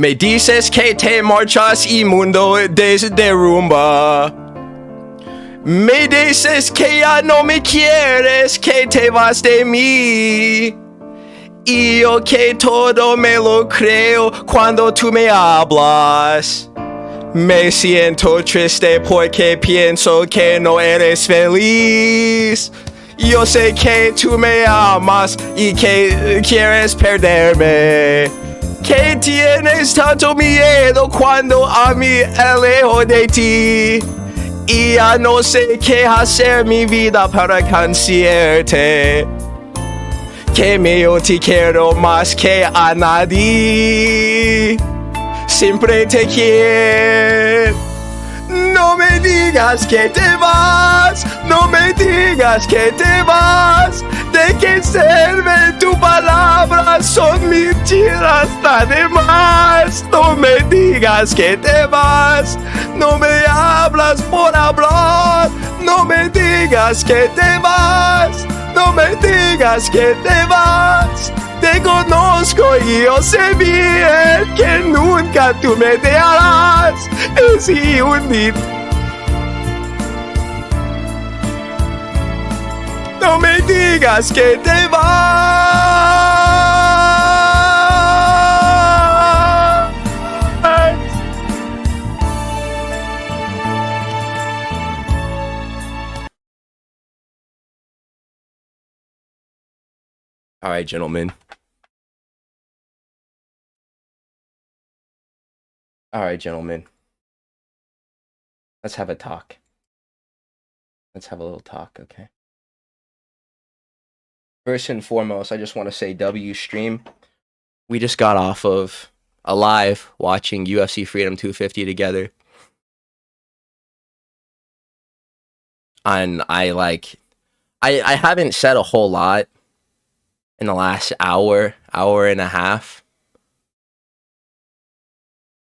Me dices que te marchas y mundo derrumba. Me dices que ya no me quieres, que te vas de mí. Y yo que todo me lo creo cuando tú me hablas. Me siento triste porque pienso que no eres feliz. Yo sé que tú me amas y que quieres perderme. Que tienes tanto miedo cuando a mí alejo de ti. Y ya no sé qué hacer mi vida para cansarte. Que yo te quiero más que a nadie. Siempre te quiero. No me digas que te vas. No me digas que te vas. ¿De qué sirve tu palabra? Son mentiras nada más. No me digas que te vas. No me hablas por hablar. No me digas que te vas. No me digas que te vas. Te conozco y yo sé bien que nunca tú me dejarás. Es hundir. No me digas que te vas. All right, gentlemen. All right, gentlemen. Let's have a talk. Let's have a little talk, okay? First and foremost, I just want to say W stream. We just got off of a live watching UFC Freedom 250 together. And I haven't said a whole lot in the last hour and a half.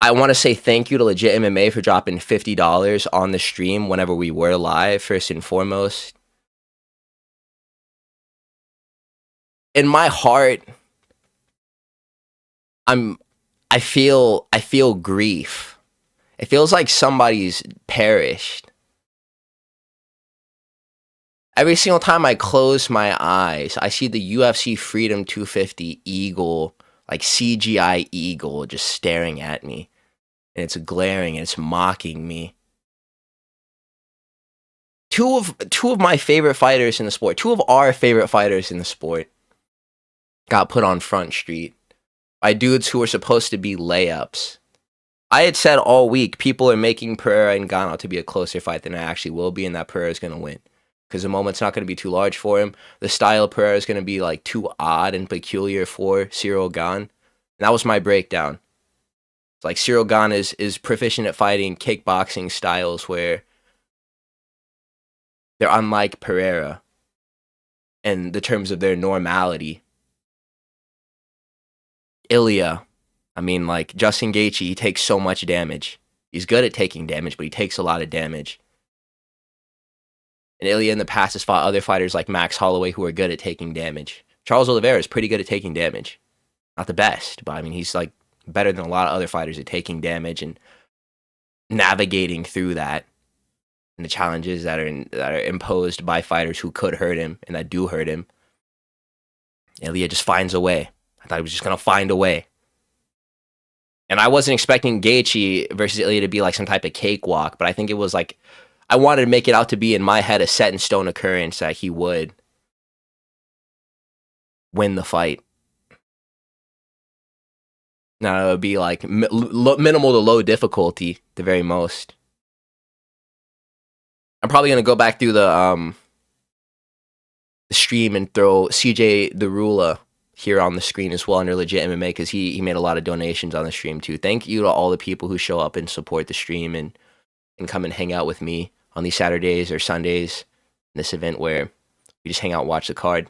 I want to say thank you to Legit MMA for dropping $50 on the stream whenever we were live, first and foremost. In my heart, I feel grief. It feels like somebody's perished. Every single time I close my eyes, I see the UFC Freedom 250 eagle, like CGI eagle, just staring at me. And it's glaring and it's mocking me. Two of my favorite fighters in the sport, two of our favorite fighters in the sport, got put on Front Street by dudes who were supposed to be layups. I had said all week, people are making Pereira and Gane out to be a closer fight than it actually will be, and that Pereira is going to win. Because the moment's not going to be too large for him. The style of Pereira is going to be like too odd and peculiar for Ciyl Gane. And that was my breakdown. It's like Ciyl Gane is proficient at fighting kickboxing styles where they're unlike Pereira in the terms of their normality. Ilia, I mean, like Justin Gaethje, he takes so much damage. He's good at taking damage, but he takes a lot of damage. And Ilia in the past has fought other fighters like Max Holloway who are good at taking damage. Charles Oliveira is pretty good at taking damage. Not the best, but I mean, he's like better than a lot of other fighters at taking damage and navigating through that and the challenges that are imposed by fighters who could hurt him and that do hurt him. Ilia just finds a way. I thought he was just going to find a way. And I wasn't expecting Gaethje versus Ilia to be like some type of cakewalk, but I think it was like, I wanted to make it out to be in my head a set in stone occurrence that he would win the fight. Now it would be like minimal to low difficulty, at the very most. I'm probably gonna go back through the stream and throw CJ the Rula here on the screen as well under Legit MMA because he made a lot of donations on the stream too. Thank you to all the people who show up and support the stream and come and hang out with me on these Saturdays or Sundays in this event where we just hang out and watch the card.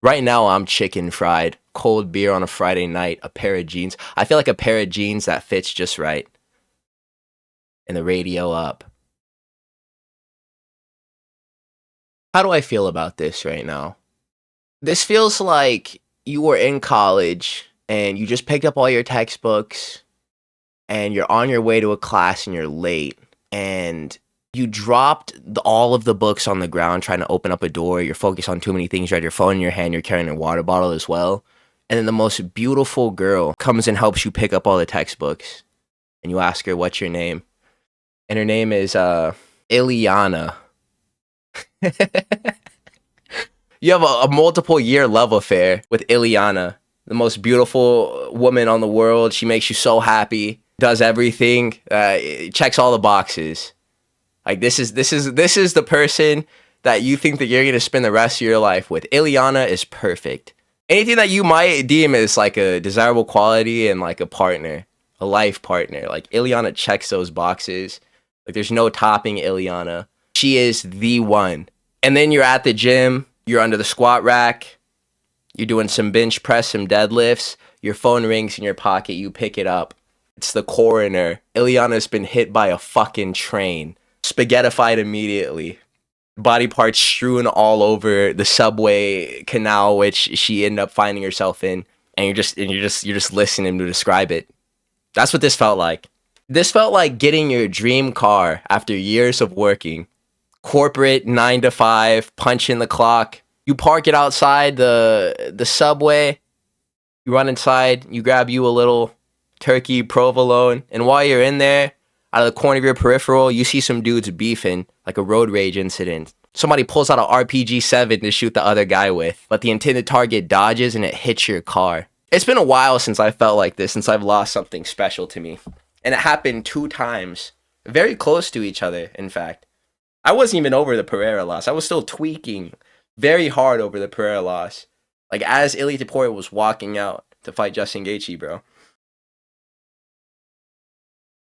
Right now, I'm chicken fried, cold beer on a Friday night, a pair of jeans. I feel like a pair of jeans that fits just right. And the radio up. How do I feel about this right now? This feels like you were in college and you just picked up all your textbooks and you're on your way to a class and you're late and you dropped all of the books on the ground trying to open up a door. You're focused on too many things. You had your phone in your hand. You're carrying a water bottle as well. And then the most beautiful girl comes and helps you pick up all the textbooks. And you ask her, what's your name? And her name is Iliana. You have a multiple year love affair with Iliana, the most beautiful woman on the world. She makes you so happy, does everything, checks all the boxes. Like this is the person that you think that you're gonna spend the rest of your life with. Iliana is perfect. Anything that you might deem as like a desirable quality and like a partner, a life partner, like Iliana checks those boxes. Like there's no topping Iliana. She is the one. And then you're at the gym, you're under the squat rack, you're doing some bench press, some deadlifts, your phone rings in your pocket, you pick it up. It's the coroner. Iliana's been hit by a fucking train. Spaghettified immediately. Body parts strewn all over the subway canal, which she ended up finding herself in, and you're just listening to describe it. That's what this felt like. This felt like getting your dream car after years of working. Corporate 9 to 5, punching the clock. You park it outside the subway. You run inside, you grab you a little turkey provolone, and while you're in there, out of the corner of your peripheral, you see some dudes beefing, like a road rage incident. Somebody pulls out an RPG-7 to shoot the other guy with, but the intended target dodges and it hits your car. It's been a while since I felt like this, since I've lost something special to me. And it happened 2 times. Very close to each other, in fact. I wasn't even over the Pereira loss. I was still tweaking very hard over the Pereira loss. Like, as Ilia Topuria was walking out to fight Justin Gaethje, bro.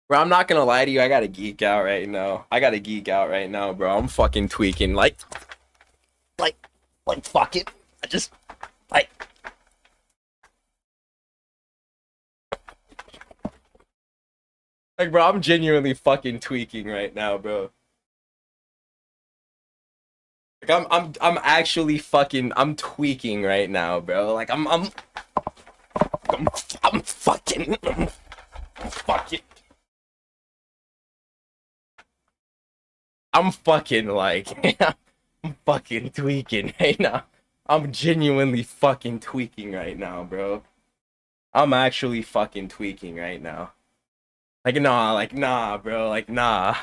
Bro, I'm not gonna lie to you, I gotta geek out right now. Bro. I'm fucking tweaking. Like, fuck it. I just, like... Like, bro, I'm genuinely fucking tweaking right now, bro. Like, I'm actually fucking, I'm tweaking right now, bro. Like, I'm fucking, fucking... I'm fucking like, I'm fucking tweaking right now. I'm genuinely fucking tweaking right now, bro. I'm actually fucking tweaking right now. Like, nah, bro. Like, nah,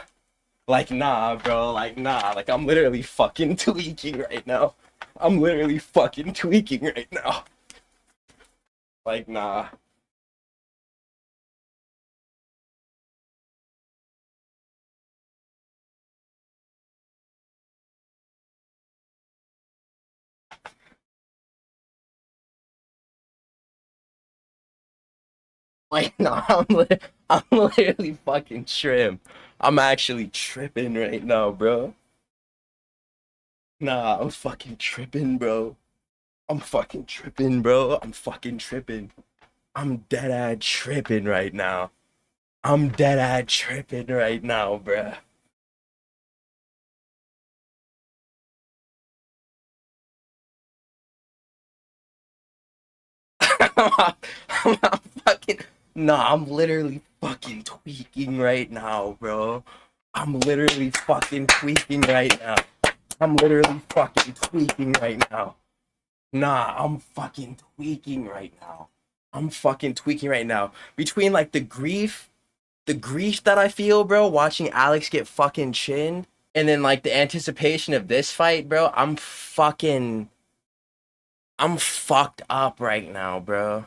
bro. Like, nah. Like, I'm literally fucking tweaking right now. Like, nah. Like, nah, I'm literally fucking trim. I'm actually tripping right now, bro. Nah, I'm fucking tripping, bro. I'm fucking tripping, bro. I'm dead-ass tripping right now. Bruh. I'm fucking... Nah, I'm literally fucking tweaking right now, bro. I'm literally fucking tweaking right now. Nah, I'm fucking tweaking right now. Between like the grief that I feel, bro, watching Alex get fucking chinned, and then like the anticipation of this fight, bro, I'm fucked up right now, bro.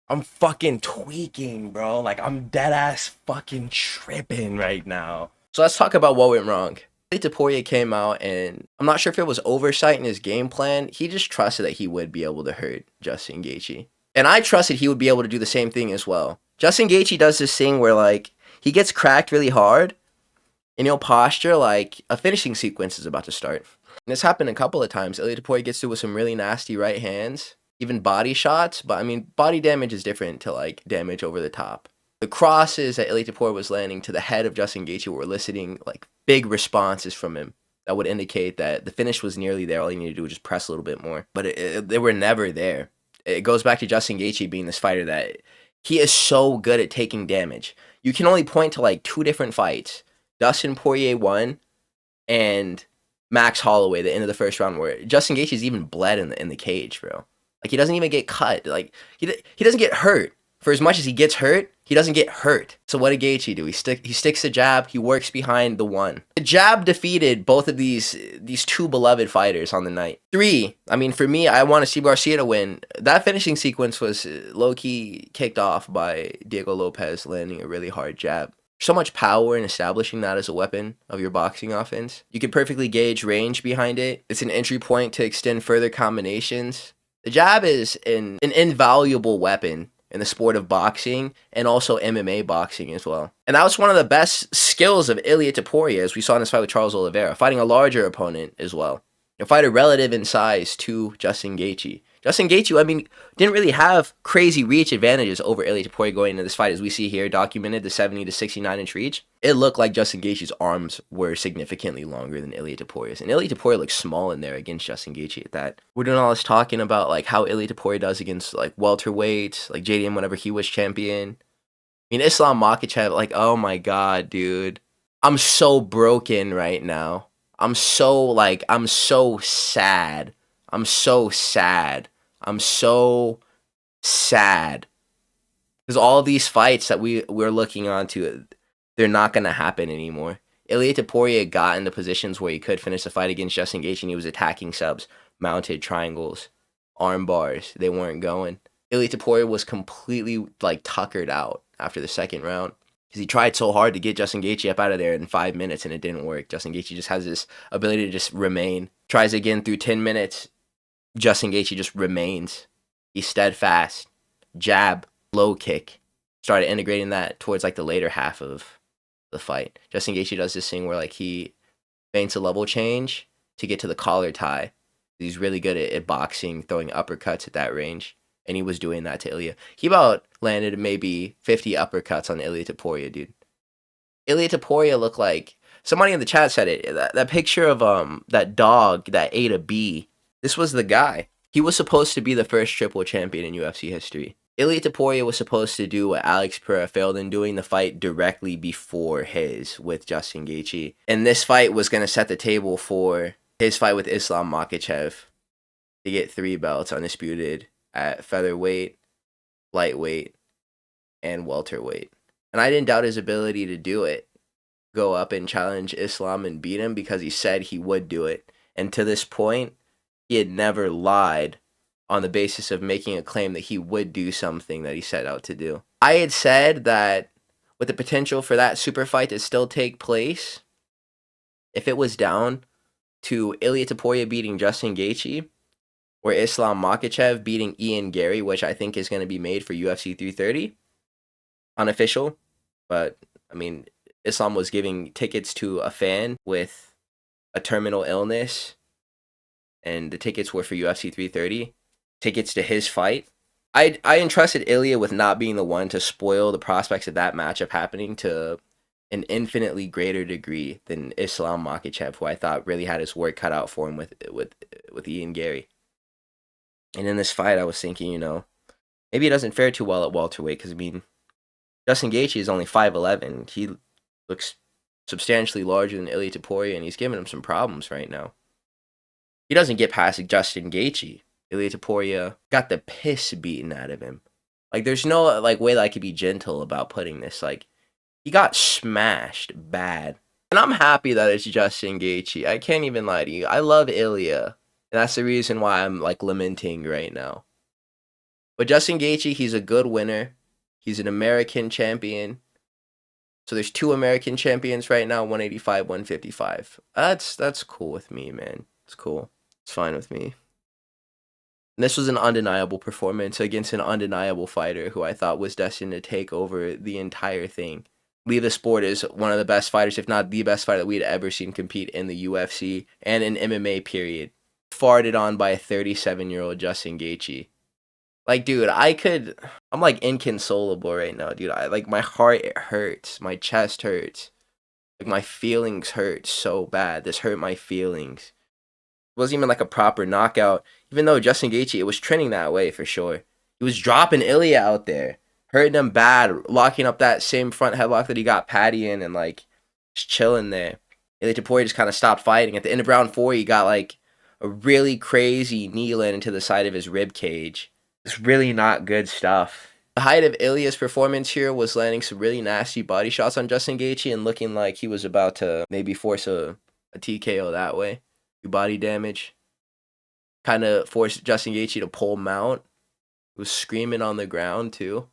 I'm fucking tweaking, bro. Like, I'm dead ass fucking tripping right now. So let's talk about what went wrong. Topuria came out, and I'm not sure if it was oversight in his game plan. He just trusted that he would be able to hurt Justin Gaethje. And I trusted he would be able to do the same thing as well. Justin Gaethje does this thing where, like, he gets cracked really hard, and he'll posture like a finishing sequence is about to start. And this happened a couple of times. Ilia Topuria gets through with some really nasty right hands, even body shots. But I mean, body damage is different to like damage over the top. The crosses that Ilia Topuria was landing to the head of Justin Gaethje were eliciting like big responses from him that would indicate that the finish was nearly there. All he needed to do was just press a little bit more. But they were never there. it goes back to Justin Gaethje being this fighter that he is so good at taking damage. You can only point to like 2 different fights. Dustin Poirier won, and Max Holloway, the end of the first round, where Justin Gaethje's even bled in the cage, bro. Like, he doesn't even get cut. Like, he doesn't get hurt. For as much as he gets hurt, he doesn't get hurt. So what did Gaethje do? He sticks the jab. He works behind the one. The jab defeated both of these 2 beloved fighters on the night. 3. I mean, for me, I want to see Garcia to win. That finishing sequence was low-key kicked off by Diego Lopes landing a really hard jab. So much power in establishing that as a weapon of your boxing offense. You can perfectly gauge range behind it. It's an entry point to extend further combinations. The jab is an invaluable weapon in the sport of boxing and also MMA boxing as well. And that was one of the best skills of Ilia Topuria, as we saw in this fight with Charles Oliveira, fighting a larger opponent as well. A fighter relative in size to Justin Gaethje. Justin Gaethje, I mean, didn't really have crazy reach advantages over Ilia Topuria going into this fight, as we see here, documented the 70 to 69-inch reach. It looked like Justin Gaethje's arms were significantly longer than Ilia Topuria's, and Ilia Topuria looked small in there against Justin Gaethje at that. We're doing all this talking about like how Ilia Topuria does against like welterweights, like JDM whenever he was champion. I mean, Islam Makhachev, like, oh my god, dude. I'm so broken right now. I'm so sad. I'm so sad. I'm so sad. Because all of these fights that we're looking onto, they're not going to happen anymore. Ilia Topuria got into positions where he could finish the fight against Justin Gaethje, and he was attacking subs, mounted triangles, arm bars. They weren't going. Ilia Topuria was completely like tuckered out after the second round, because he tried so hard to get Justin Gaethje up out of there in 5 minutes, and it didn't work. Justin Gaethje just has this ability to just remain. Tries again through 10 minutes. Justin Gaethje just remains. He's steadfast. Jab, low kick. Started integrating that towards like the later half of the fight. Justin Gaethje does this thing where like he feints a level change to get to the collar tie. He's really good at boxing, throwing uppercuts at that range. And he was doing that to Ilia. He about landed maybe 50 uppercuts on Ilia Topuria, dude. Ilia Topuria looked like... Somebody in the chat said it. That picture of that dog that ate a bee. This was the guy. He was supposed to be the first triple champion in UFC history. Ilia Topuria was supposed to do what Alex Pereira failed in doing, the fight directly before his with Justin Gaethje. And this fight was going to set the table for his fight with Islam Makhachev to get 3 belts undisputed at featherweight, lightweight, and welterweight. And I didn't doubt his ability to do it. Go up and challenge Islam and beat him, because he said he would do it. And to this point, he had never lied on the basis of making a claim that he would do something that he set out to do. I had said that with the potential for that super fight to still take place, if it was down to Ilia Topuria beating Justin Gaethje, or Islam Makhachev beating Ian Gary, which I think is going to be made for UFC 330, unofficial, but I mean, Islam was giving tickets to a fan with a terminal illness, and the tickets were for UFC 330, tickets to his fight. I entrusted Ilia with not being the one to spoil the prospects of that matchup happening to an infinitely greater degree than Islam Makhachev, who I thought really had his work cut out for him with Ian Gary. And in this fight, I was thinking, you know, maybe it doesn't fare too well at welterweight, because, I mean, Justin Gaethje is only 5'11". He looks substantially larger than Ilia Topuria, and he's giving him some problems right now. He doesn't get past Justin Gaethje. Ilia Topuria got the piss beaten out of him. Like, there's no, like, way that I could be gentle about putting this. Like, he got smashed bad. And I'm happy that it's Justin Gaethje. I can't even lie to you. I love Ilia. And that's the reason why I'm, like, lamenting right now. But Justin Gaethje, he's a good winner. He's an American champion. So there's 2 American champions right now, 185, 155. That's cool with me, man. It's cool. It's fine with me. And this was an undeniable performance against an undeniable fighter who I thought was destined to take over the entire thing. Leave the sport as one of the best fighters, if not the best fighter that we had ever seen compete in the UFC and in MMA, period. Farted on by a 37-year-old Justin Gaethje. Like, dude, I'm like inconsolable right now, dude. My heart, it hurts. My chest hurts. Like, my feelings hurt so bad. This hurt my feelings. wasn't even like a proper knockout. Even though Justin Gaethje, it was trending that way for sure. He was dropping Ilia out there, hurting him bad, locking up that same front headlock that he got Patty in, and like just chilling there. Ilia Topuria just kind of stopped fighting. At the end of round 4, he got like a really crazy knee land into the side of his rib cage. It's really not good stuff. The height of Ilia's performance here was landing some really nasty body shots on Justin Gaethje and looking like he was about to maybe force a TKO that way. Body damage. Kind of forced Justin Gaethje to pull mount. He was screaming on the ground too.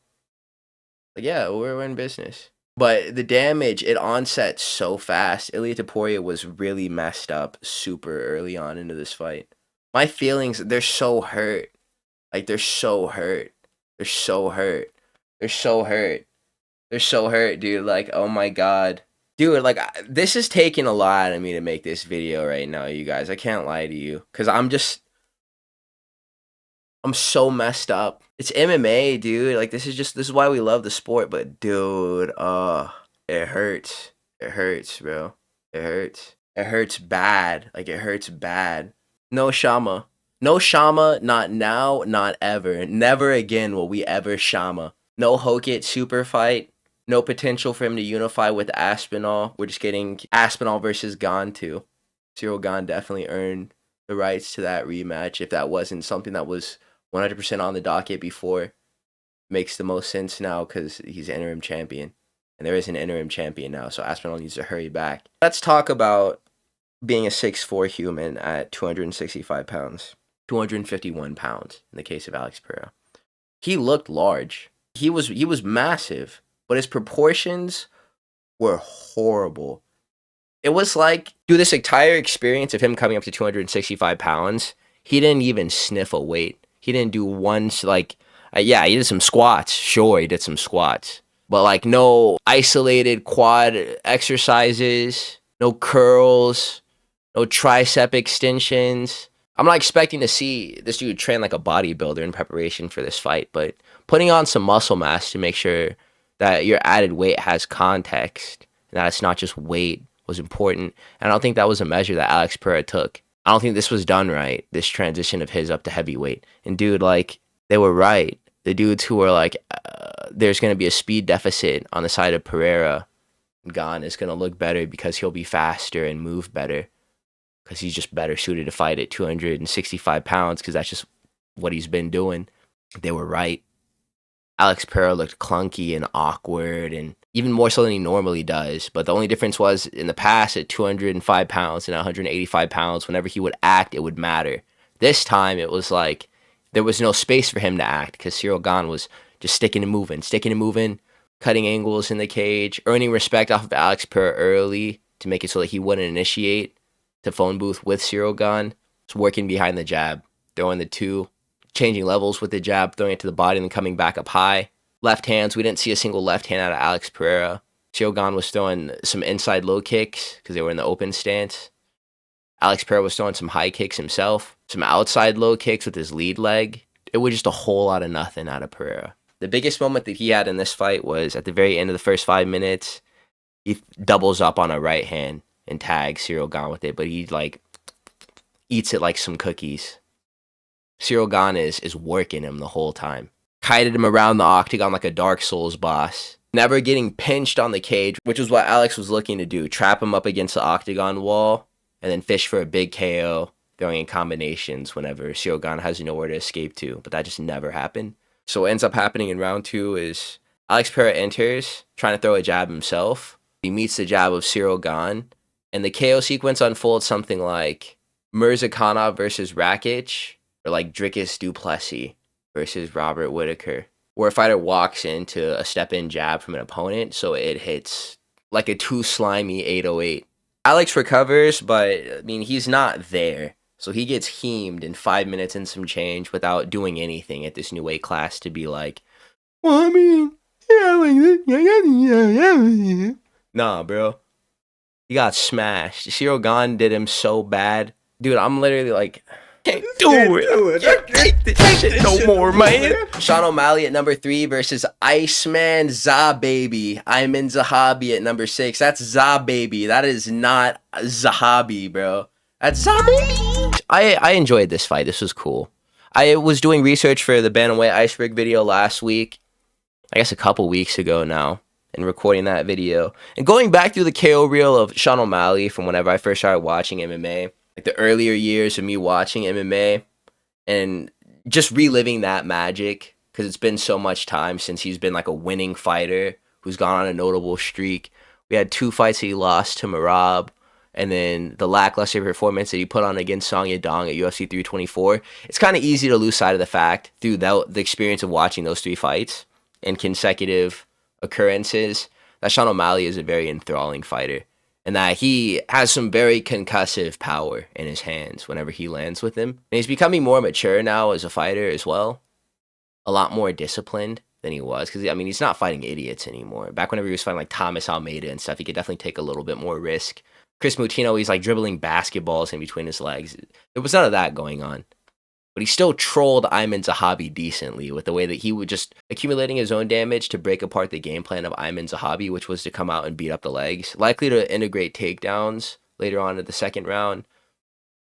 Like, yeah, we're in business. But the damage, it onset so fast. Ilia Topuria was really messed up super early on into this fight. My feelings, they're so hurt. Like, they're so hurt. They're so hurt. They're so hurt. They're so hurt, dude. Like, oh my god. Dude, like, this is taking a lot out of me to make this video right now, you guys. I can't lie to you. Because I'm so messed up. It's MMA, dude. Like, this is why we love the sport. But, dude, it hurts. It hurts, bro. It hurts. It hurts bad. Like, it hurts bad. No Shama. No Shama, not now, not ever. Never again will we ever Shama. No Hokit super fight. No potential for him to unify with Aspinall. We're just getting Aspinall versus Gane too. Cyril Gane definitely earned the rights to that rematch. If that wasn't something that was 100% on the docket before, makes the most sense now because he's interim champion. And there is an interim champion now, so Aspinall needs to hurry back. Let's talk about being a 6'4" human at 265 pounds. 251 pounds in the case of Alex Pereira. He looked large. He was massive, but his proportions were horrible. It was like, dude, this entire experience of him coming up to 265 pounds, he didn't even sniff a weight. He didn't do one, like, yeah, he did some squats. Sure, he did some squats. But, like, no isolated quad exercises, no curls, no tricep extensions. I'm not expecting to see this dude train like a bodybuilder in preparation for this fight, but putting on some muscle mass to make sure that your added weight has context and that it's not just weight was important. And I don't think that was a measure that Alex Pereira took. I don't think this was done right, this transition of his up to heavyweight. And dude, like, they were right. The dudes who were like, there's going to be a speed deficit on the side of Pereira. Gane is going to look better because he'll be faster and move better. Because he's just better suited to fight at 265 pounds because that's just what he's been doing. They were right. Alex Pereira looked clunky and awkward, and even more so than he normally does. But the only difference was in the past at 205 pounds and 185 pounds, whenever he would act, it would matter. This time, it was like there was no space for him to act because Cyril Gane was just sticking and moving, cutting angles in the cage, earning respect off of Alex Pereira early to make it so that he wouldn't initiate to phone booth with Cyril Gane. Just working behind the jab, throwing the two, changing levels with the jab, throwing it to the body, and then coming back up high. Left hands, we didn't see a single left hand out of Alex Pereira. Cyril Gane was throwing some inside low kicks because they were in the open stance. Alex Pereira was throwing some high kicks himself, some outside low kicks with his lead leg. It was just a whole lot of nothing out of Pereira. The biggest moment that he had in this fight was at the very end of the first 5 minutes. He doubles up on a right hand and tags Cyril Gane with it, but he like eats it like some cookies. Cyril Gane is working him the whole time. Kited him around the octagon like a Dark Souls boss. Never getting pinched on the cage, which was what Alex was looking to do. Trap him up against the octagon wall and then fish for a big KO, throwing in combinations whenever Cyril Gane has nowhere to escape to. But that just never happened. So what ends up happening in round 2 is Alex Pereira enters, trying to throw a jab himself. He meets the jab of Cyril Gane. And the KO sequence unfolds something like Mirzakhanov versus Rakic, or like Dricus du Plessis versus Robert Whittaker, where a fighter walks into a step-in jab from an opponent, so it hits like a too slimy 808. Alex recovers, but I mean, he's not there. So he gets heamed in 5 minutes and some change without doing anything at this new weight class to be like, well, I mean, yeah, like this. Nah, bro. He got smashed. Cyril Gane did him so bad. Dude, I'm literally like, can't do it. Can't take this shit no more, man. Sean O'Malley at number 3 versus Iceman Zahabi. Aiemann Zahabi at number 6. That's Zahabi. That is not Zahabi, bro. That's Zahabi. I enjoyed this fight. This was cool. I was doing research for the Bantamweight Iceberg video last week, I guess a couple weeks ago now, and recording that video. And going back through the KO reel of Sean O'Malley from whenever I first started watching MMA, like the earlier years of me watching MMA, and just reliving that magic, because it's been so much time since he's been like a winning fighter who's gone on a notable streak. We had 2 fights that he lost to Marab, and then the lackluster performance that he put on against Song Yadong at UFC 324. It's kind of easy to lose sight of the fact through the experience of watching those 3 fights and consecutive occurrences that Sean O'Malley is a very enthralling fighter, and that he has some very concussive power in his hands whenever he lands with him. And he's becoming more mature now as a fighter as well, a lot more disciplined than he was, because I mean, he's not fighting idiots anymore. Back whenever he was fighting like Thomas Almeida and stuff, he could definitely take a little bit more risk. Chris Mutino, he's like dribbling basketballs in between his legs. There was none of that going on. But he still trolled Aiemann Zahabi decently with the way that he would just accumulating his own damage to break apart the game plan of Aiemann Zahabi, which was to come out and beat up the legs. Likely to integrate takedowns later on in the second round,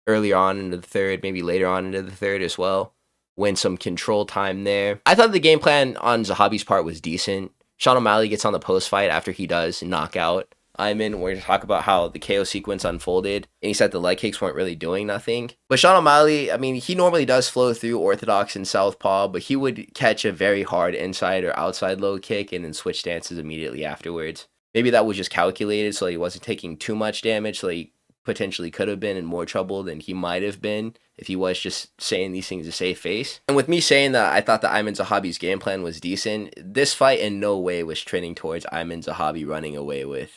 earlier on into the third, maybe later on into the third as well. Win some control time there. I thought the game plan on Zahabi's part was decent. Sean O'Malley gets on the post fight after he does knock out Aiemann. We're going to talk about how the KO sequence unfolded, and he said the leg kicks weren't really doing nothing. But Sean O'Malley, I mean, he normally does flow through orthodox and southpaw, but he would catch a very hard inside or outside low kick and then switch stances immediately afterwards. Maybe that was just calculated so he wasn't taking too much damage, so he potentially could have been in more trouble than he might have been if he was just saying these things to save face. And with me saying that I thought that Aiemann Zahabi's game plan was decent, this fight in no way was trending towards Aiemann Zahabi running away with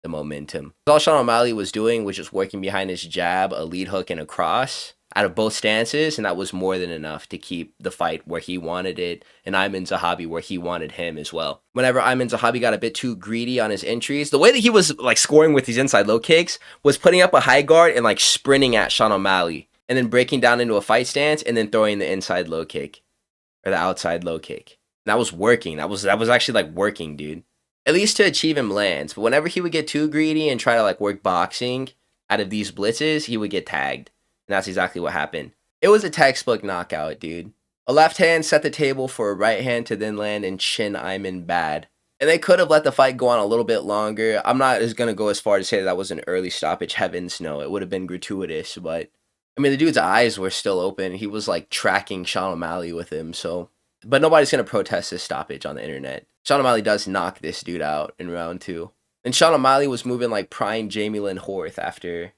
the momentum. All Sean O'Malley was doing was just working behind his jab, a lead hook, and a cross out of both stances, and that was more than enough to keep the fight where he wanted it, and Aiemann Zahabi where he wanted him as well. Whenever Aiemann Zahabi got a bit too greedy on his entries, the way that he was like scoring with these inside low kicks was putting up a high guard and like sprinting at Sean O'Malley, and then breaking down into a fight stance, and then throwing the inside low kick or the outside low kick. And that was working. That was actually like working, dude. At least to achieve him lands. But whenever he would get too greedy and try to like work boxing out of these blitzes, he would get tagged. And that's exactly what happened. It was a textbook knockout, dude. A left hand set the table for a right hand to then land and chin Aiemann bad. And they could have let the fight go on a little bit longer. I'm not going to go as far to say that was an early stoppage. Heavens no, it would have been gratuitous. But I mean, the dude's eyes were still open. He was like tracking Sean O'Malley with him. So, but nobody's going to protest this stoppage on the internet. Sean O'Malley does knock this dude out in round 2. And Sean O'Malley was moving like prime Jamie Lynn Horth after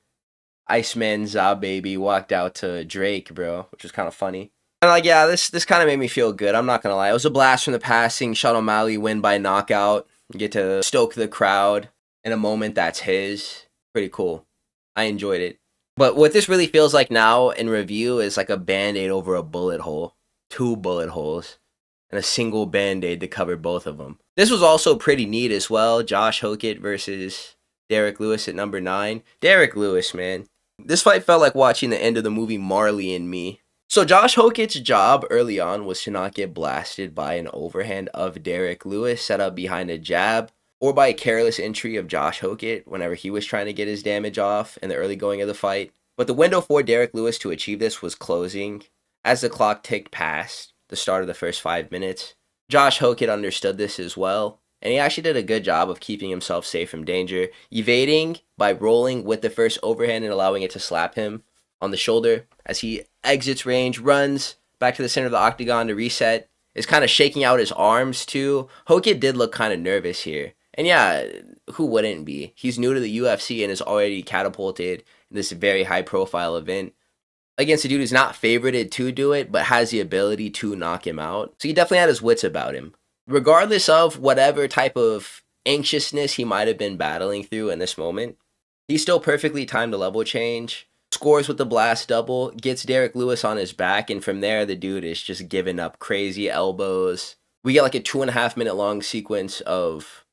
Iceman Zahabi walked out to Drake, bro, which was kind of funny. And like, yeah, this kind of made me feel good. I'm not going to lie. It was a blast from the past seeing Sean O'Malley win by knockout. You get to stoke the crowd in a moment that's his. Pretty cool. I enjoyed it. But what this really feels like now in review is like a Band-Aid over a bullet hole. 2 bullet holes. And a single Band-Aid to cover both of them. This was also pretty neat as well. Josh Hokit versus Derrick Lewis at number 9. Derrick Lewis, man. This fight felt like watching the end of the movie Marley and Me. So Josh Hokit's job early on was to not get blasted by an overhand of Derrick Lewis set up behind a jab, or by a careless entry of Josh Hokit whenever he was trying to get his damage off in the early going of the fight. But the window for Derrick Lewis to achieve this was closing as the clock ticked past the start of the first 5 minutes. Josh Hokit understood this as well, and he actually did a good job of keeping himself safe from danger, evading by rolling with the first overhand and allowing it to slap him on the shoulder as he exits range, runs back to the center of the octagon to reset, is kind of shaking out his arms too. Hokit did look kind of nervous here. And yeah, who wouldn't be? He's new to the UFC and is already catapulted in this very high profile event against a dude who's not favorited to do it, but has the ability to knock him out. So he definitely had his wits about him. Regardless of whatever type of anxiousness he might have been battling through in this moment, he still perfectly timed a level change, scores with the blast double, gets Derrick Lewis on his back, and from there, the dude is just giving up crazy elbows. We get like a 2.5 minute long sequence of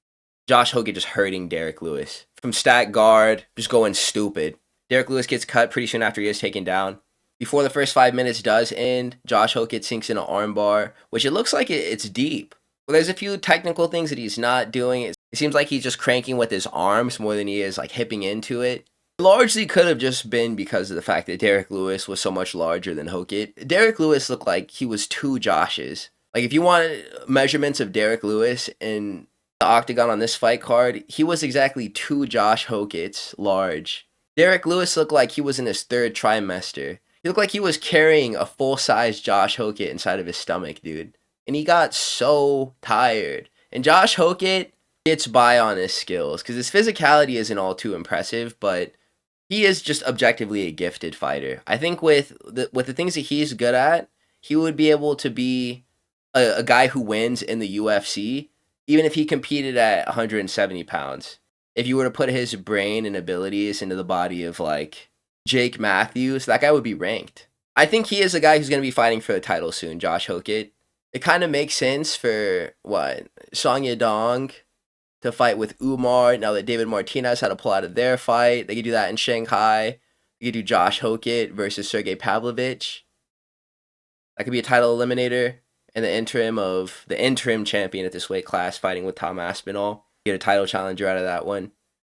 Josh Hokit just hurting Derrick Lewis. From stack guard, just going stupid. Derrick Lewis gets cut pretty soon after he is taken down. Before the first 5 minutes does end, Josh Hokit sinks in an armbar, which it looks like it's deep. Well, there's a few technical things that he's not doing. It seems like he's just cranking with his arms more than he is like hipping into it. Largely could have just been because of the fact that Derrick Lewis was so much larger than Hokit. Derrick Lewis looked like he was two Joshes. Like, if you want measurements of Derrick Lewis in the octagon on this fight card, he was exactly two Josh Hokits large. Derrick Lewis looked like he was in his third trimester. He looked like he was carrying a full-size Josh Hokit inside of his stomach, dude. And he got so tired. And Josh Hokit gets by on his skills because his physicality isn't all too impressive, but he is just objectively a gifted fighter. I think with the things that he's good at, he would be able to be a guy who wins in the UFC, even if he competed at 170 pounds. If you were to put his brain and abilities into the body of like Jake Matthews, that guy would be ranked. I think he is a guy who's going to be fighting for the title soon, Josh Hokit. It kind of makes sense for, Song Yadong to fight with Umar now that David Martinez had to pull out of their fight. They could do that in Shanghai. You could do Josh Hokit versus Sergey Pavlovich. That could be a title eliminator in the interim of the interim champion at this weight class fighting with Tom Aspinall. Get a title challenger out of that one.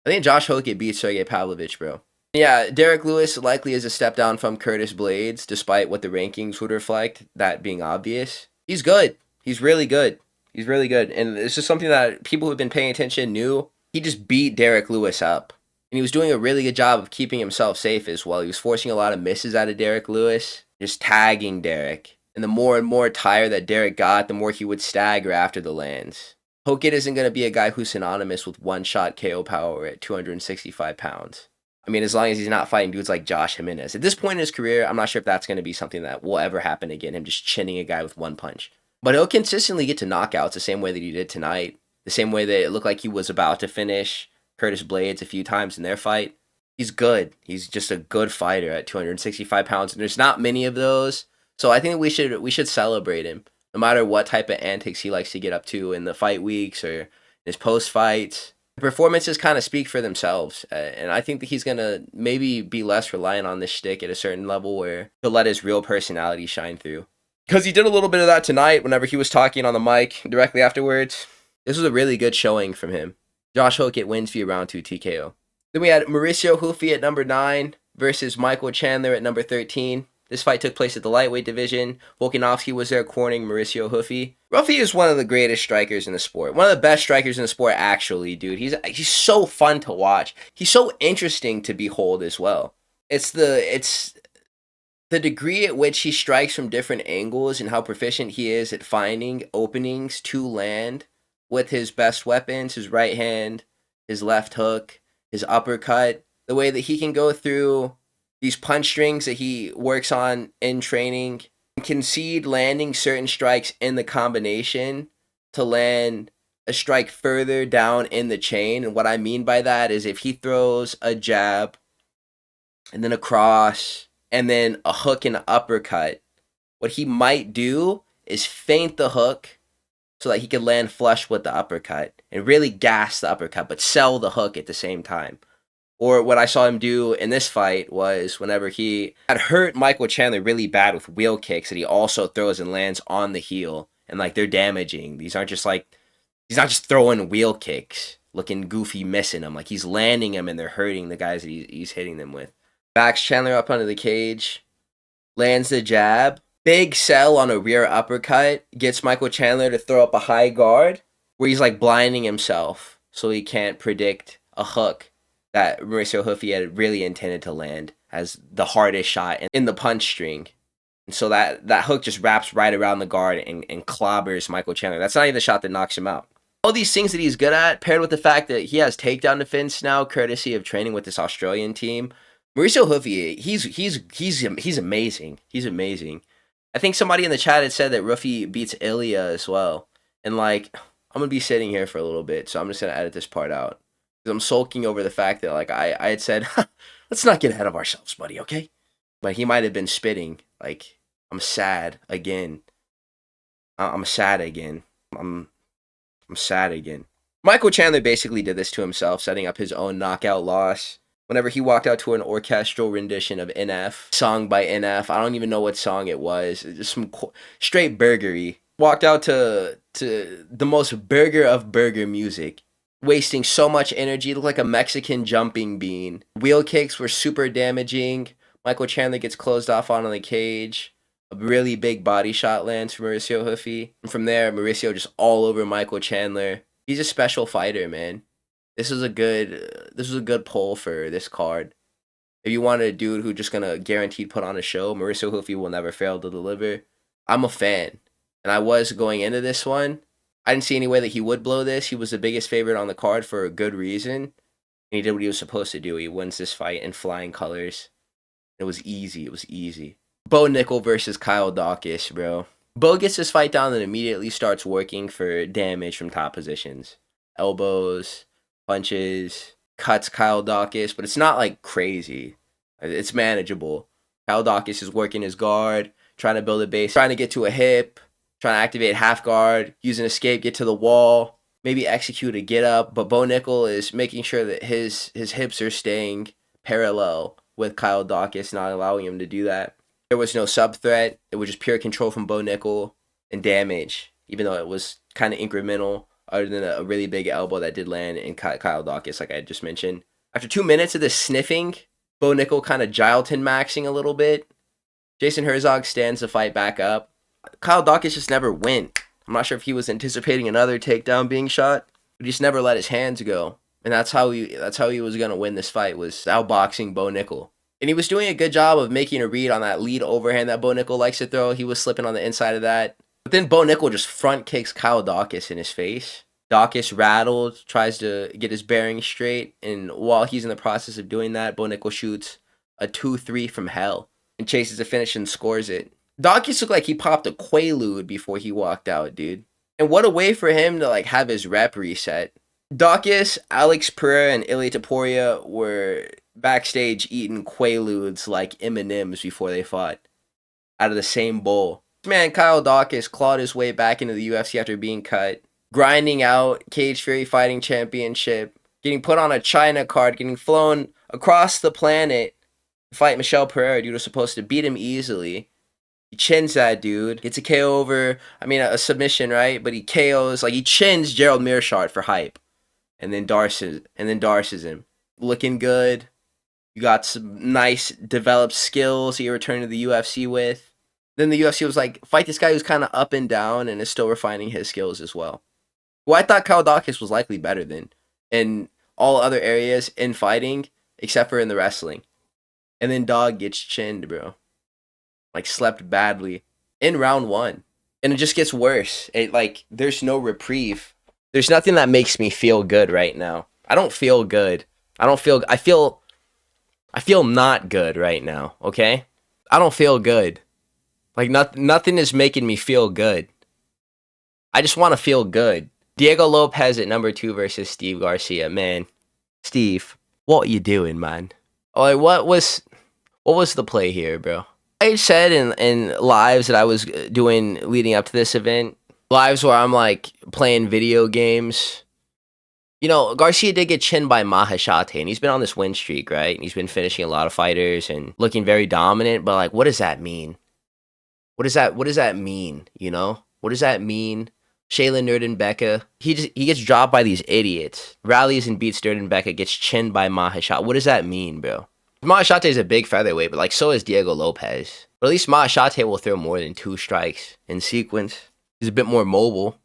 I think Josh Hokit beats Sergey Pavlovich, bro. Yeah, Derrick Lewis likely is a step down from Curtis Blades, despite what the rankings would reflect, that being obvious. He's good. He's really good. He's really good. And it's just something that people who've been paying attention knew. He just beat Derrick Lewis up. And he was doing a really good job of keeping himself safe as well. He was forcing a lot of misses out of Derrick Lewis, just tagging Derrick. And the more and more tired that Derrick got, the more he would stagger after the lands. Hokit isn't going to be a guy who's synonymous with one-shot KO power at 265 pounds. I mean, as long as he's not fighting dudes like Josh Jimenez. At this point in his career, I'm not sure if that's going to be something that will ever happen again, him just chinning a guy with one punch. But he'll consistently get to knockouts the same way that he did tonight. The same way that it looked like he was about to finish Curtis Blades a few times in their fight. He's good. He's just a good fighter at 265 pounds. And there's not many of those. So I think we should celebrate him. No matter what type of antics he likes to get up to in the fight weeks or in his post-fights. The performances kind of speak for themselves. And I think that he's going to maybe be less reliant on this shtick at a certain level where he'll let his real personality shine through. Because he did a little bit of that tonight whenever he was talking on the mic directly afterwards. This was a really good showing from him. Josh Hokit wins via round 2 TKO. Then we had Mauricio Ruffy at number 9 versus Michael Chandler at number 13. This fight took place at the lightweight division. Volkanovski was there cornering Mauricio Ruffy. Ruffy is one of the greatest strikers in the sport. One of the best strikers in the sport, actually, dude. He's so fun to watch. He's so interesting to behold as well. It's the degree at which he strikes from different angles and how proficient he is at finding openings to land with his best weapons, his right hand, his left hook, his uppercut. The way that he can go through these punch strings that he works on in training, concede landing certain strikes in the combination to land a strike further down in the chain. And what I mean by that is if he throws a jab and then a cross and then a hook and an uppercut, what he might do is feint the hook so that he could land flush with the uppercut and really gas the uppercut, but sell the hook at the same time. Or what I saw him do in this fight was whenever he had hurt Michael Chandler really bad with wheel kicks that he also throws and lands on the heel. And like they're damaging. He's not just throwing wheel kicks, looking goofy, missing them. Like he's landing them and they're hurting the guys that he's hitting them with. Backs Chandler up under the cage, lands the jab. Big sell on a rear uppercut, gets Michael Chandler to throw up a high guard where he's like blinding himself so he can't predict a hook that Mauricio Ruffy had really intended to land as the hardest shot in the punch string. And so that hook just wraps right around the guard and clobbers Michael Chandler. That's not even the shot that knocks him out. All these things that he's good at, paired with the fact that he has takedown defense now, courtesy of training with this Australian team. Mauricio Ruffy, he's amazing. He's amazing. I think somebody in the chat had said that Ruffy beats Ilia as well. And like, I'm going to be sitting here for a little bit, so I'm just going to edit this part out. I'm sulking over the fact that like I had said, let's not get ahead of ourselves, buddy, okay? But he might have been spitting. Like, I'm sad again. I'm sad again. I'm sad again. Michael Chandler basically did this to himself, setting up his own knockout loss. Whenever he walked out to an orchestral rendition of NF, sung by NF, I don't even know what song it was. Just some straight burgery. Walked out to the most burger of burger music wasting so much energy. It looked like a Mexican jumping bean. Wheel kicks were super damaging. Michael Chandler gets closed off on the cage. A really big body shot lands for Mauricio Ruffy. And from there, Mauricio just all over Michael Chandler. He's a special fighter, man. This was a good pull for this card. If you wanted a dude who just gonna guaranteed put on a show, Mauricio Ruffy will never fail to deliver. I'm a fan. And I was going into this one. I didn't see any way that he would blow this. He was the biggest favorite on the card for a good reason. And he did what he was supposed to do. He wins this fight in flying colors. It was easy. It was easy. Bo Nickal versus Ciyl Daukaus, bro. Bo gets this fight down and immediately starts working for damage from top positions. Elbows, punches, cuts Ciyl Daukaus, but it's not like crazy. It's manageable. Ciyl Daukaus is working his guard, trying to build a base, trying to get to a hip, trying to activate half guard, use an escape, get to the wall, maybe execute a get up, but Bo Nickal is making sure that his hips are staying parallel with Ciyl Daukaus, not allowing him to do that. There was no sub threat. It was just pure control from Bo Nickal and damage, even though it was kind of incremental, other than a really big elbow that did land in Ciyl Daukaus, like I just mentioned. After 2 minutes of this sniffing, Bo Nickal kind of gelatin maxing a little bit. Jason Herzog stands the fight back up. Ciyl Daukaus just never went. I'm not sure if he was anticipating another takedown being shot, but he just never let his hands go. And that's how he was gonna win this fight, was outboxing Bo Nickal. And he was doing a good job of making a read on that lead overhand that Bo Nickal likes to throw. He was slipping on the inside of that. But then Bo Nickal just front kicks Ciyl Daukaus in his face. Daukaus rattled, tries to get his bearings straight, and while he's in the process of doing that, Bo Nickal shoots a 2-3 from hell and chases the finish and scores it. Daukaus looked like he popped a Quaalude before he walked out, dude. And what a way for him to have his rep reset. Daukaus, Alex Pereira, and Ilia Topuria were backstage eating Quaaludes like M&Ms before they fought, out of the same bowl. Man, Ciyl Daukaus clawed his way back into the UFC after being cut, grinding out Cage Fury Fighting Championship, getting put on a China card, getting flown across the planet to fight Michel Pereira. Dude was supposed to beat him easily. He chins that dude, gets a KO over, a submission, right? But he KOs, he chins Gerald Mearshart for hype, and then darces him. Looking good. You got some nice developed skills that you're returning to the UFC with. Then the UFC was like, fight this guy who's kind of up and down and is still refining his skills as well. Who I thought Ciyl Daukaus was likely better than in all other areas in fighting, except for in the wrestling. And then Dog gets chinned, bro. Slept badly in round 1. And it just gets worse. There's no reprieve. There's nothing that makes me feel good right now. I don't feel good. I feel not good right now, okay? I don't feel good. Nothing is making me feel good. I just want to feel good. Diego Lopes at number 2 versus Steve Garcia. Man, Steve, what you doing, man? What was the play here, bro? I said in lives that I was doing leading up to this event, lives where I'm playing video games. Garcia did get chinned by Mahashate, and he's been on this win streak, right? And he's been finishing a lot of fighters and looking very dominant, but what does that mean? What does that mean, What does that mean? Shaylin Nerdenbecka, he gets dropped by these idiots. Rallies and beats Nerdenbecka, gets chinned by Mahashate. What does that mean, bro? Mahashate is a big featherweight, but so is Diego Lopes. But at least Mahashate will throw more than 2 strikes in sequence. He's a bit more mobile.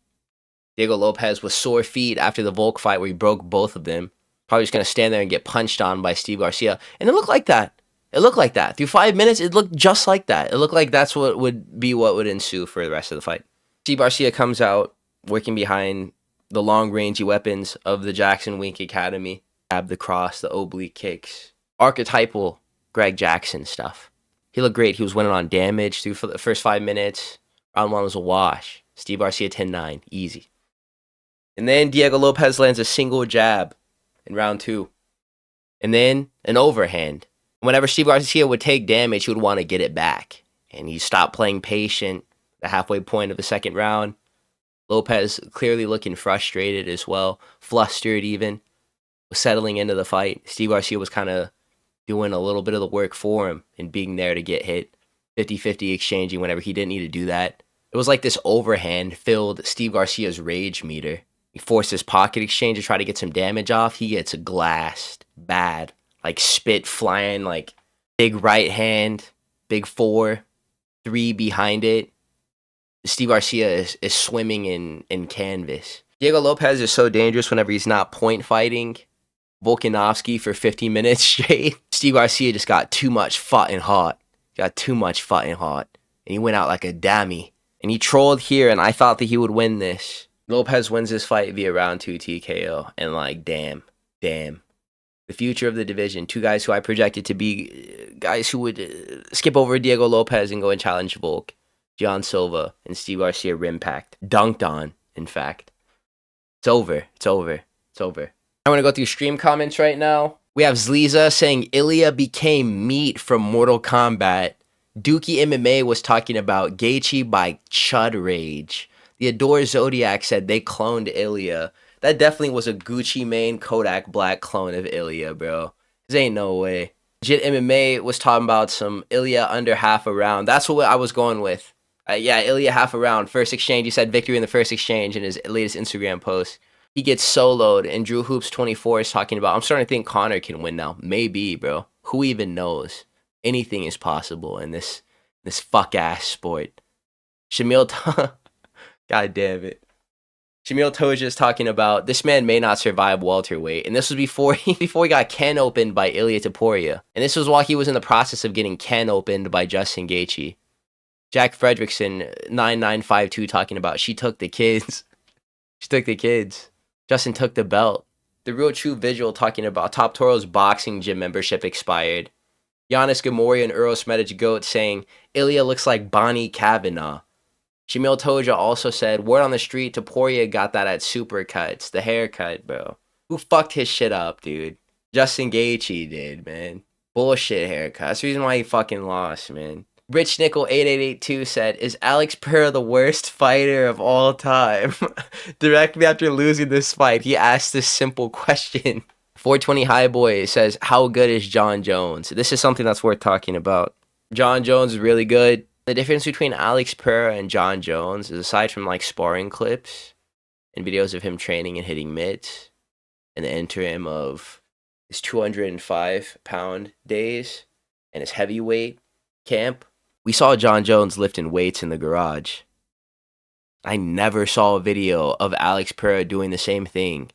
Diego Lopes was sore feet after the Volk fight where he broke both of them. Probably just going to stand there and get punched on by Steve Garcia. And it looked like that. Through 5 minutes, it looked just like that. It looked like that's what would ensue for the rest of the fight. Steve Garcia comes out, working behind the long-rangey weapons of the Jackson Wink Academy. Jab, the cross, the oblique kicks. Archetypal Greg Jackson stuff. He looked great. He was winning on damage through for the first 5 minutes. Round 1 was a wash. Steve Garcia 10-9. Easy. And then Diego Lopes lands a single jab in round 2. And then an overhand. Whenever Steve Garcia would take damage, he would want to get it back. And he stopped playing patient the halfway point of the second round. Lopes clearly looking frustrated as well. Flustered even. Was settling into the fight. Steve Garcia was kind of doing a little bit of the work for him and being there to get hit. 50-50 exchanging whenever he didn't need to do that. It was like this overhand filled Steve Garcia's rage meter. He forces pocket exchange to try to get some damage off. He gets glassed bad. Like spit flying, like big right hand, big 4-3 behind it. Steve Garcia is swimming in canvas. Diego Lopes is so dangerous whenever he's not point fighting. Volkanovski for 50 minutes straight. Steve Garcia just got too much fucking hot. Got too much fucking hot. And he went out like a dummy. And he trolled here, and I thought that he would win this. Lopes wins this fight via round 2 TKO. And like, damn. The future of the division. 2 guys who I projected to be guys who would skip over Diego Lopes and go and challenge Volk. John Silva and Steve Garcia rim-packed. Dunked on, in fact. It's over. I want to go through stream comments right now. We have Zliza saying Ilia became meat from Mortal Kombat. Dookie MMA was talking about Gaethje by Chud Rage. The Adore Zodiac said they cloned Ilia. That definitely was a Gucci Mane Kodak Black clone of Ilia, bro. This ain't no way. Legit MMA was talking about some Ilia under half a round. That's what I was going with. Yeah, Ilia half a round. First exchange, he said victory in the first exchange in his latest Instagram post. He gets soloed, and Drew Hoops 24 is talking about, I'm starting to think Connor can win now. Maybe, bro. Who even knows? Anything is possible in this fuck-ass sport. God damn it. Shamil Toja is talking about, this man may not survive welterweight. And this was before he got can opened by Ilia Topuria. And this was while he was in the process of getting can opened by Justin Gaethje. Jack Fredrickson, 9952, talking about, she took the kids. Justin took the belt. The Real True Visual talking about Top Toro's boxing gym membership expired. Giannis Gamori and Eros Medic Goat saying Ilia looks like Bonnie Kavanaugh. Shamil Toja also said, word on the street, Topuria got that at Supercuts. The haircut, bro. Who fucked his shit up, dude? Justin Gaethje did, man. Bullshit haircut. That's the reason why he fucking lost, man. Rich Nickel 8882 said, is Alex Pereira the worst fighter of all time? Directly after losing this fight, he asked this simple question. 420 Highboy says, how good is John Jones? This is something that's worth talking about. John Jones is really good. The difference between Alex Pereira and John Jones is, aside from like sparring clips and videos of him training and hitting mitts in the interim of his 205-pound days and his heavyweight camp, we saw John Jones lifting weights in the garage. I never saw a video of Alex Pereira doing the same thing.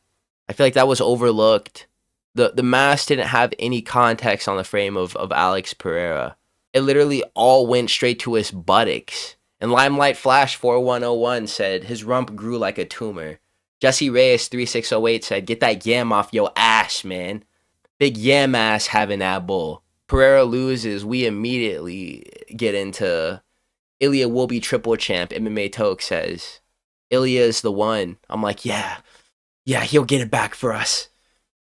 I feel like that was overlooked. The mask didn't have any context on the frame of Alex Pereira. It literally all went straight to his buttocks. And Limelight Flash 4101 said his rump grew like a tumor. Jesse Reyes 3608 said, get that yam off your ass, man. Big yam ass having that bull. Pereira loses, we immediately get into Ilia will be triple champ. MMA Toke says Ilia is the one. I'm like, yeah, he'll get it back for us.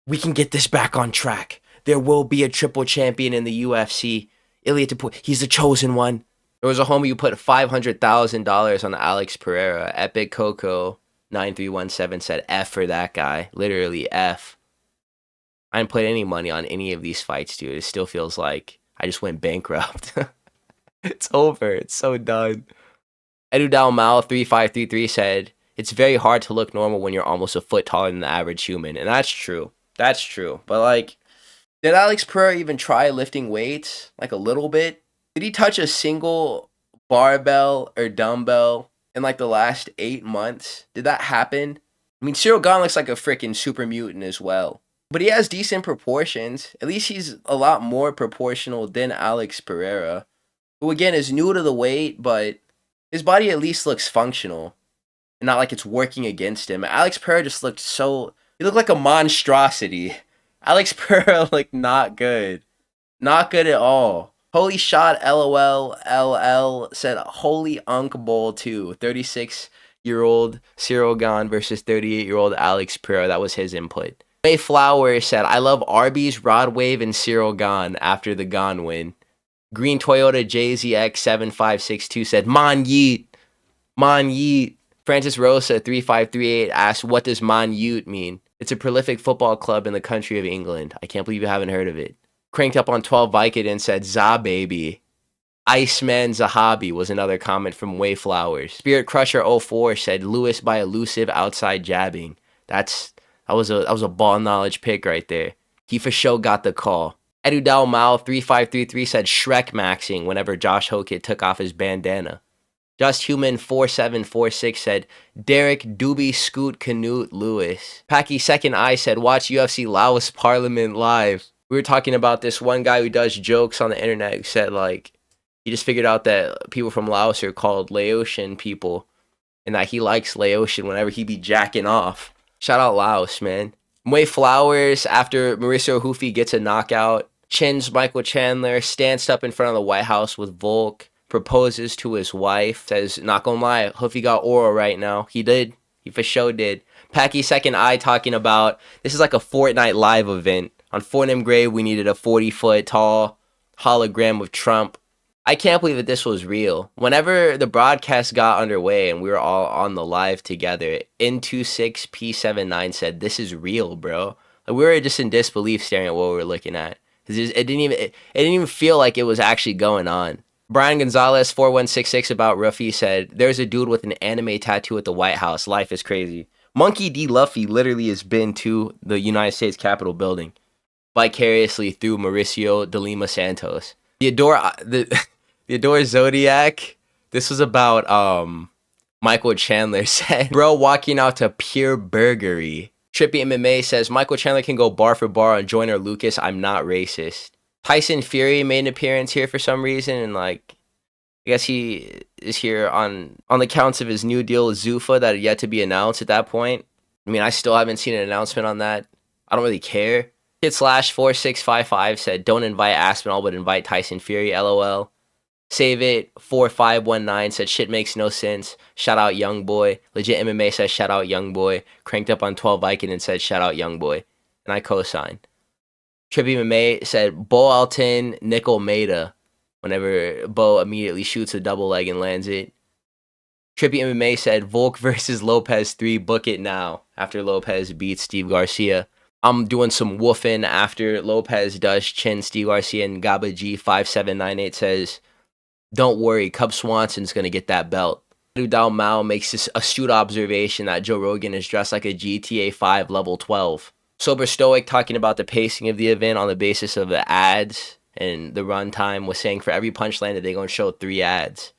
We can get this back on track. There will be a triple champion in the UFC. Ilia Topuria, he's the chosen one. There was a homie who put $500,000 on Alex Pereira. Epic Coco 9317 said F for that guy. Literally F. I didn't put any money on any of these fights, dude. It still feels like I just went bankrupt. It's over. It's so done. Edu Dalmau 3533 said, it's very hard to look normal when you're almost a foot taller than the average human. And that's true. That's true. But like, did Alex Pereira even try lifting weights? Like a little bit? Did he touch a single barbell or dumbbell in like the last 8 months? Did that happen? I mean, Cyril Gane looks like a freaking super mutant as well. But he has decent proportions. At least he's a lot more proportional than Alex Pereira, who again is new to the weight, but his body at least looks functional. And not like it's working against him. Alex Pereira just looked he looked like a monstrosity. Alex Pereira looked not good. Not good at all. Holy shot, LOL, LL said holy Unk Bowl 2. 36-year-old Cyril Gane versus 38-year-old Alex Pereira. That was his input. Mayflower said, I love Arby's, Rod Wave, and Cyril Gane after the Gane win. Green Toyota JZX7562 said, Man Yeet. Man Yeet. Francis Rosa 3538 asked, what does Man Yeet mean? It's a prolific football club in the country of England. I can't believe you haven't heard of it. Cranked up on 12 Vicodin said, Za baby. Iceman Zahabi was another comment from Wayflowers. Spirit Crusher 04 said Lewis by elusive outside jabbing. That was a ball knowledge pick right there. He for sure got the call. Edudao Mao 3533 said Shrek maxing whenever Josh Hokit took off his bandana. Just Human 4746 said Derrick Doobie Scoot Canute Lewis. Packy Second Eye said watch UFC Laos Parliament live. We were talking about this one guy who does jokes on the internet who said like he just figured out that people from Laos are called Laotian people and that he likes Laotian whenever he be jacking off. Shout out Laos, man. Way Flowers after Mauricio Ruffy gets a knockout. Chins Michael Chandler stands up in front of the White House with Volk. Proposes to his wife. Says, not gonna lie, Ruffy got aura right now. He did. He for sure did. Packy Second Eye talking about, this is like a Fortnite live event. On Fortnite Grave, we needed a 40-foot tall hologram of Trump. I can't believe that this was real. Whenever the broadcast got underway and we were all on the live together, N26P79 said, this is real, bro. Like, we were just in disbelief staring at what we were looking at. It didn't even feel like it was actually going on. Brian Gonzalez 4166 about Ruffy said, there's a dude with an anime tattoo at the White House. Life is crazy. Monkey D. Luffy literally has been to the United States Capitol building vicariously through Mauricio de Lima Santos. The Adore Zodiac, this was about Michael Chandler said, bro walking out to pure burgery. Trippy MMA says, Michael Chandler can go bar for bar on Joyner Lucas. I'm not racist. Tyson Fury made an appearance here for some reason, and like, I guess he is here on the counts of his new deal with Zuffa that had yet to be announced at that point. I mean, I still haven't seen an announcement on that. I don't really care. Kid/4655 said, don't invite Aspinall, but invite Tyson Fury, LOL. Save It 4519 said, shit makes no sense. Shout out Young Boy. Legit MMA says, shout out Young Boy. Cranked up on 12 Viking and said, shout out Young Boy. And I co-sign. Trippy MMA said, Bo Alton, Nickal Maeda. Whenever Bo immediately shoots a double leg and lands it. Trippy MMA said, Volk versus Lopes 3, book it now. After Lopes beats Steve Garcia. I'm doing some woofing after Lopes does chin Steve Garcia, and Gaba G5798 says, don't worry, Cub Swanson's going to get that belt. Dao Mao makes this astute observation that Joe Rogan is dressed like a GTA 5 level 12. Sober Stoic talking about the pacing of the event on the basis of the ads and the runtime was saying for every punch landed, they're going to show 3 ads.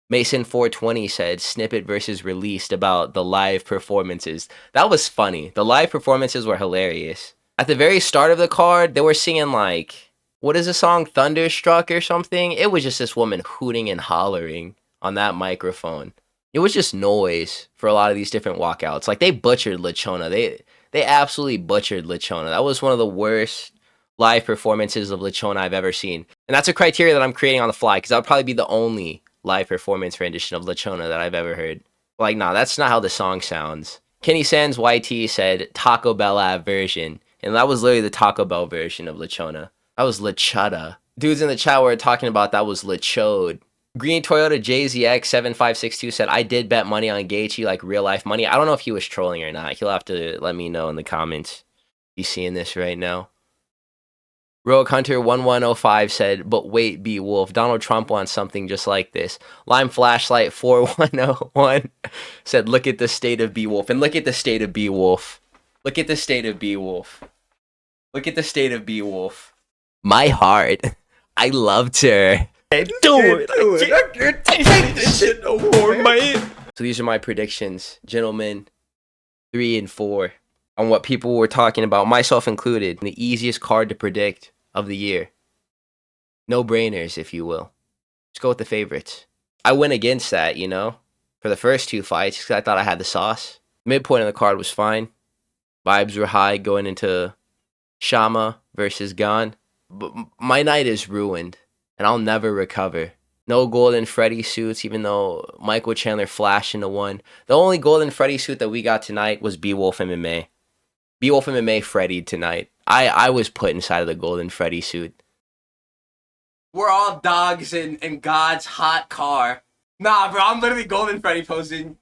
Mason 420 said snippet versus released about the live performances. That was funny. The live performances were hilarious. At the very start of the card, they were singing like, what is the song, Thunderstruck or something? It was just this woman hooting and hollering on that microphone. It was just noise for a lot of these different walkouts. Like, they butchered Lechona. They absolutely butchered Lechona. That was one of the worst live performances of Lechona I've ever seen. And that's a criteria that I'm creating on the fly, because that would probably be the only live performance rendition of Lechona that I've ever heard. Like, nah, that's not how the song sounds. Kenny Sands YT said Taco Bell Ave version. And that was literally the Taco Bell version of Lechona. That was Lechada. Dudes in the chat were talking about that was Lechode. Green Toyota JZX7562 said, I did bet money on Gaethje, like real life money. I don't know if he was trolling or not. He'll have to let me know in the comments. You seeing this right now? Rogue Hunter 1105 said, but wait, B Wolf, Donald Trump wants something just like this. Lime Flashlight 4101 said, look at the state of B Wolf. And look at the state of B Wolf. Look at the state of B Wolf. Look at the state of B Wolf. My heart. I loved her. I can't take this shit no more, man. So these are my predictions, gentlemen. 3 and 4 on what people were talking about, myself included. The easiest card to predict of the year. No brainers, if you will. Just go with the favorites. I went against that, you know, for the first 2 fights because I thought I had the sauce. Midpoint of the card was fine. Vibes were high going into Shama versus Gane. But my night is ruined. And I'll never recover. No Golden Freddy suits, even though Michael Chandler flashed into one. The only Golden Freddy suit that we got tonight was B-Wolf MMA. B-Wolf MMA Freddy tonight. I was put inside of the Golden Freddy suit. We're all dogs in God's hot car. Nah, bro, I'm literally Golden Freddy posing.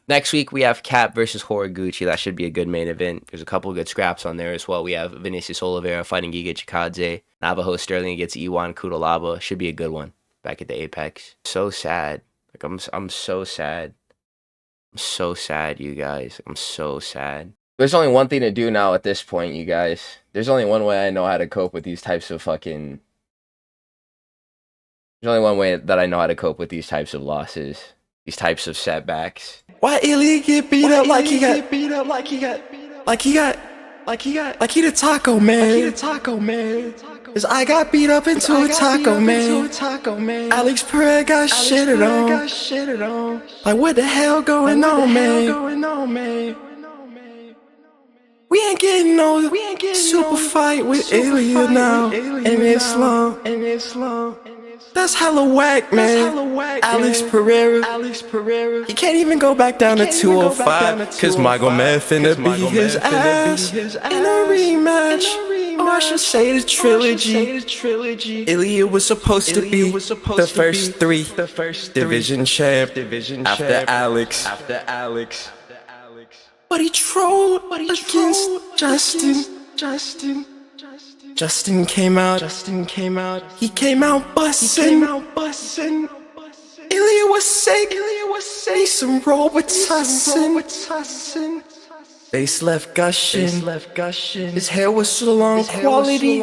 Next week, we have Cap versus Horiguchi. That should be a good main event. There's a couple good scraps on there as well. We have Vinicius Oliveira fighting Giga Chikadze. Navajo Sterling against Iwan Kudalaba. Should be a good one back at the Apex. So sad. Like, I'm so sad. I'm so sad, you guys. I'm so sad. There's only one thing to do now at this point, you guys. There's only one way I know how to cope with these types of fucking... There's only one way that I know how to cope with these types of losses. These types of setbacks. Why Ilia get beat up like he got beat up like he got the taco man. Cause I got beat up into a taco man. Alex Pereira got shitted on. Like what the hell going on, man? We ain't getting no super fight with Ilia now in Islam. That's hella whack, man. Alex Pereira. He can't even go back down to 205. Cause Magomed finna beat his ass in a rematch. Or I should say the trilogy. Ilia was supposed to be the first three division champ after Alex. But he trolled against Justin. Justin came out. He came out bussin'. Ilia was sick. Need some Robitussin. Face left gushing. His hair was salon quality.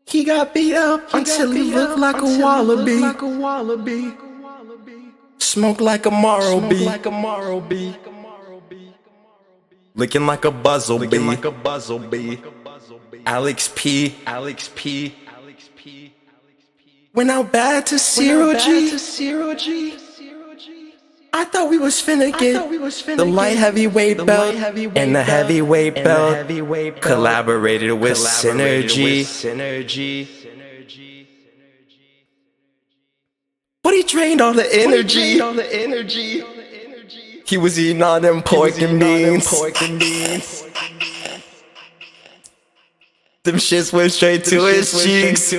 He got beat up until he looked like a wallaby. Smoked like a Marlboro. Looking like a buzzle. Alex P. Went out bad to Ciyl G. I thought we was finna get the light heavyweight belt and the heavyweight belt. Collaborated with Synergy. But he drained all the energy. He was eating all them pork and beans. Them shits went straight to his cheeks.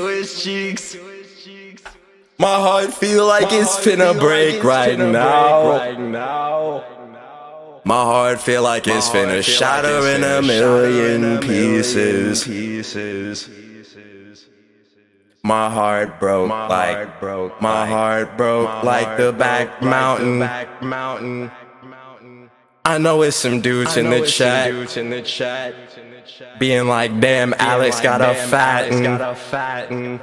My heart feel like it's finna break right now. My heart feel like it's finna shatter in a million pieces. My heart broke like the back mountain. I know it's some dudes in the chat being like, damn, Alex got a fatten.